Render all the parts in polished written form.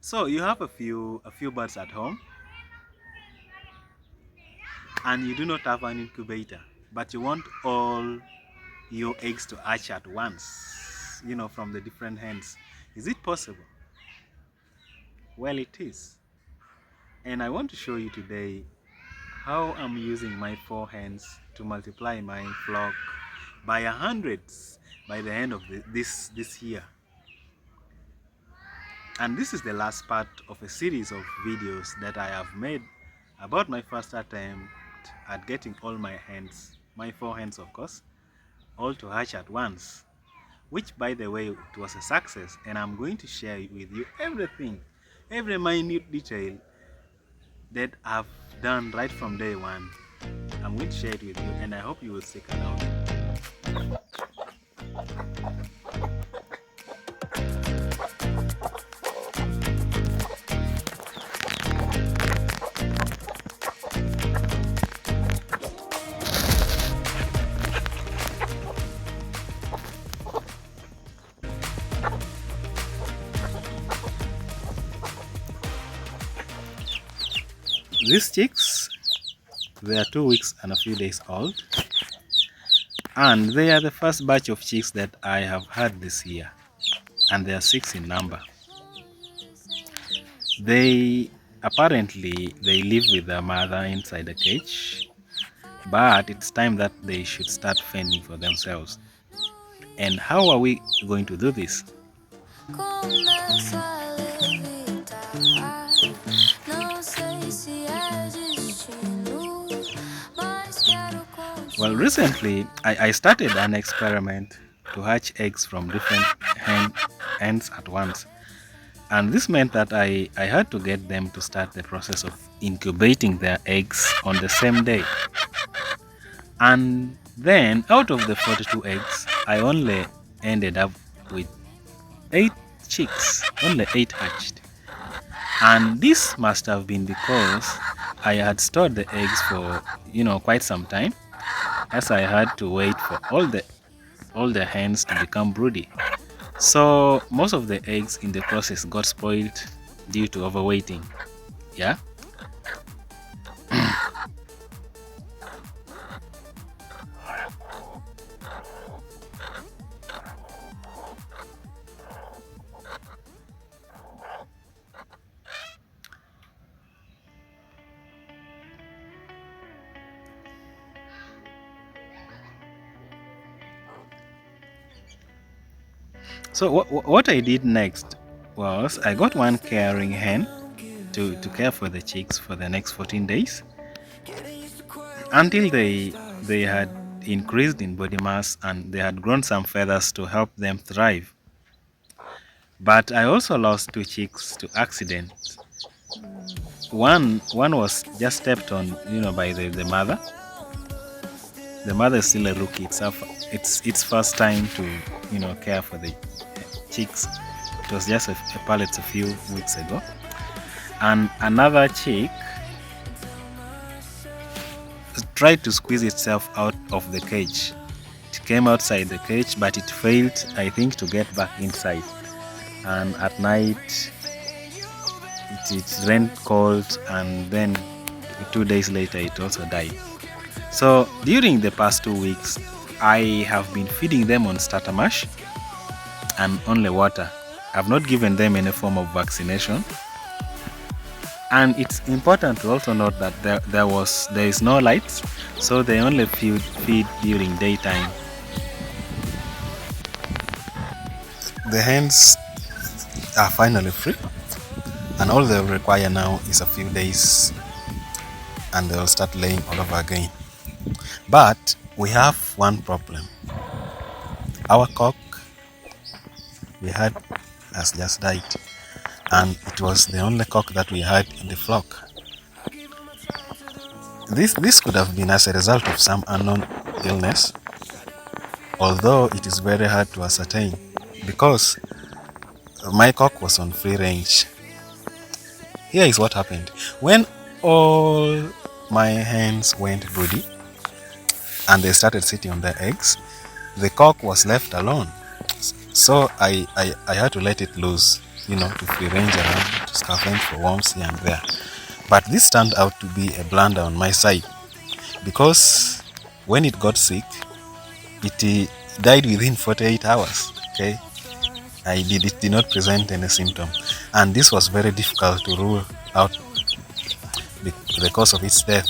So you have a few birds at home and you do not have an incubator, but you want all your eggs to hatch at once, from the different hens. Is it possible? Well, it is. And I want to show you today how I'm using my 4 hens to multiply my flock by hundreds by the end of this year. And this is the last part of a series of videos that I have made about my first attempt at getting all my hens, my 4 hens of course, all to hatch at once, which by the way it was a success, and I'm going to share with you everything, every minute detail that I've done right from day one. I'm going to share it with you and I hope you will stick around. These chicks, they are 2 weeks and a few days old, and they are the first batch of chicks that I have had this year, and they are 6 in number. They apparently live with their mother inside a cage, but it's time that they should start fending for themselves. And how are we going to do this? Well, recently I started an experiment to hatch eggs from different hens at once. And this meant that I had to get them to start the process of incubating their eggs on the same day. And then out of the 42 eggs, I only ended up with 8 chicks, only 8 hatched. And this must have been because I had stored the eggs for, quite some time, as I had to wait for all the hens to become broody. So most of the eggs in the process got spoiled due to overweighting. Yeah. So what I did next was I got one caring hen to care for the chicks for the next 14 days until they had increased in body mass and they had grown some feathers to help them thrive. But I also lost 2 chicks to accident. One was just stepped on, by the mother. The mother is still a rookie. It's its first time to, care for the chicks. It was just a pallet a few weeks ago. And another chick tried to squeeze itself out of the cage. It came outside the cage, but it failed, I think, to get back inside. And at night, it rained cold, and then 2 days later, it also died. So during the past 2 weeks, I have been feeding them on starter mash and only water. I've not given them any form of vaccination. And it's important to also note that there is no lights, so they only feed during daytime. The hens are finally free, and all they require now is a few days and they'll start laying all over again. But we have one problem. Our cock we had has just died, and it was the only cock that we had in the flock. This could have been as a result of some unknown illness, although it is very hard to ascertain because my cock was on free range. Here is what happened. When all my hens went broody and they started sitting on their eggs, the cock was left alone. So I had to let it loose to free range around, to scavenge for worms here and there. But this turned out to be a blunder on my side because when it got sick, it died within 48 hours. Okay, it did not present any symptom, and this was very difficult to rule out the cause of its death.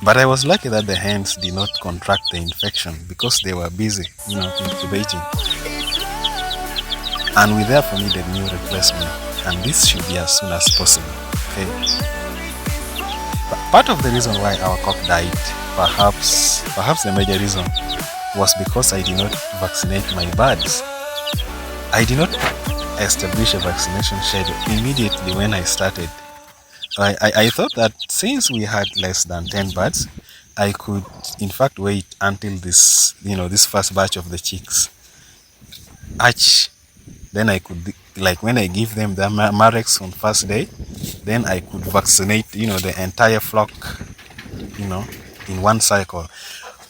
But I was lucky that the hens did not contract the infection because they were busy, incubating. And we therefore needed new replacement, and this should be as soon as possible. Okay. But part of the reason why our cock died, perhaps the major reason, was because I did not vaccinate my birds. I did not establish a vaccination schedule immediately when I started. I thought that since we had less than 10 birds, I could in fact wait until this first batch of the chicks hatch. Then I could, like when I give them the Marex on first day, then I could vaccinate, the entire flock, in one cycle.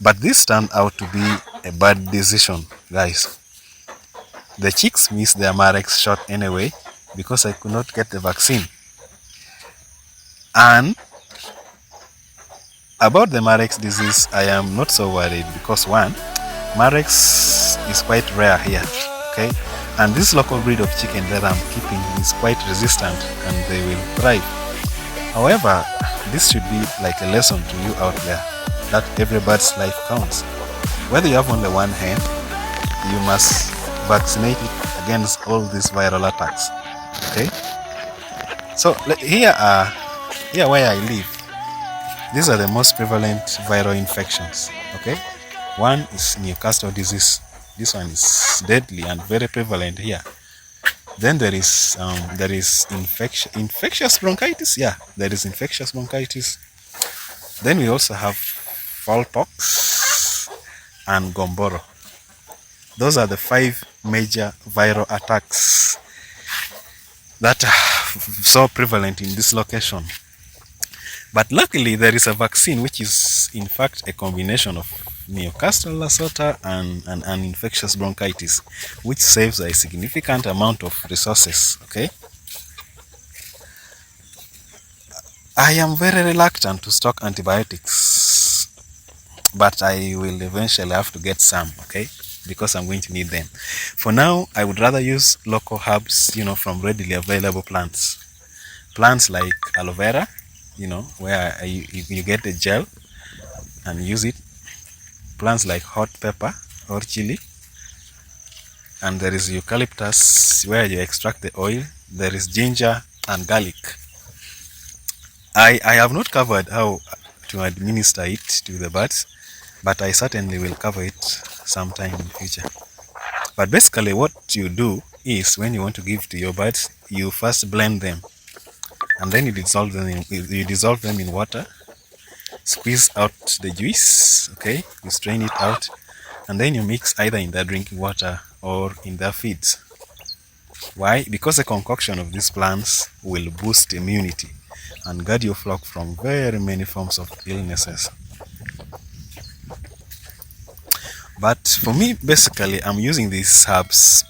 But this turned out to be a bad decision, guys. The chicks missed their Marex shot anyway because I could not get the vaccine. And about the Marex disease, I am not so worried because one, Marex is quite rare here, okay? And this local breed of chicken that I'm keeping is quite resistant and they will thrive. However, this should be like a lesson to you out there that every bird's life counts. Whether you have only one hen, you must vaccinate it against all these viral attacks, okay? So here where I live, these are the most prevalent viral infections, okay? One is Newcastle disease. This one is deadly and very prevalent here. Then there is infectious bronchitis. Yeah, there is infectious bronchitis. Then we also have fowlpox and gomboro. Those are the 5 major viral attacks that are so prevalent in this location. But luckily, there is a vaccine which is in fact a combination of Newcastle, Lasota, and infectious bronchitis, which saves a significant amount of resources. Okay, I am very reluctant to stock antibiotics, but I will eventually have to get some. Okay, because I'm going to need them. For now, I would rather use local herbs, from readily available plants. Plants like aloe vera, where you get the gel and use it. Plants like hot pepper or chili, and there is eucalyptus where you extract the oil. There is ginger and garlic. I have not covered how to administer it to the birds, but I certainly will cover it sometime in the future. But basically what you do is when you want to give to your birds, you first blend them and then you dissolve them in water. Squeeze out the juice, okay? You strain it out, and then you mix either in their drinking water or in their feeds. Why? Because the concoction of these plants will boost immunity and guard your flock from very many forms of illnesses. But for me, basically, I'm using these herbs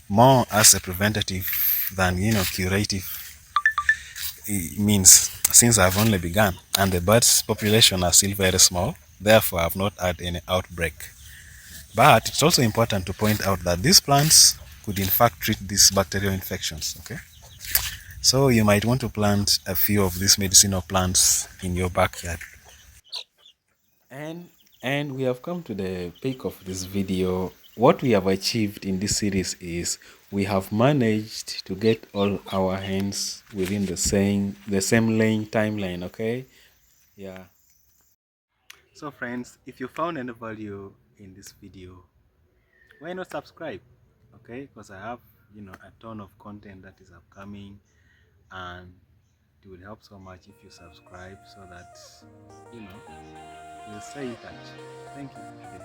more as a preventative than, curative means, since I've only begun and the birds population are still very small, therefore I've not had any outbreak. But it's also important to point out that these plants could in fact treat these bacterial infections, okay? So you might want to plant a few of these medicinal plants in your backyard. And we have come to the peak of this video. What we have achieved in this series is we have managed to get all our hens within the same laying timeline, okay? Yeah. So friends, if you found any value in this video, why not subscribe? Okay, because I have a ton of content that is upcoming, and it will help so much if you subscribe so that we'll stay in touch. Thank you. Okay.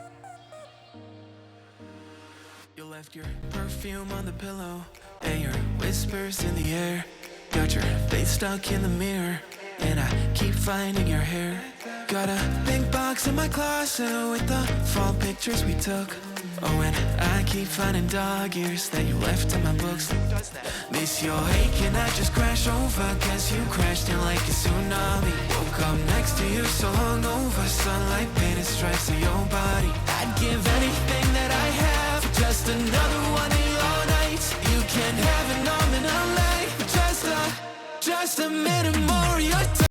You left your perfume on the pillow and your whispers in the air. Got your face stuck in the mirror. and I keep finding your hair. Got a big box in my closet with the fall pictures we took. Oh, and I keep finding dog ears that you left in my books. Miss your ache and I just crash over, cause you crashed in like a tsunami. Woke up next to you so hungover, sunlight painted stripes on your body. I'd give anything that I have for just another one of your nights. You can have an arm and a leg, just a minute more of your time.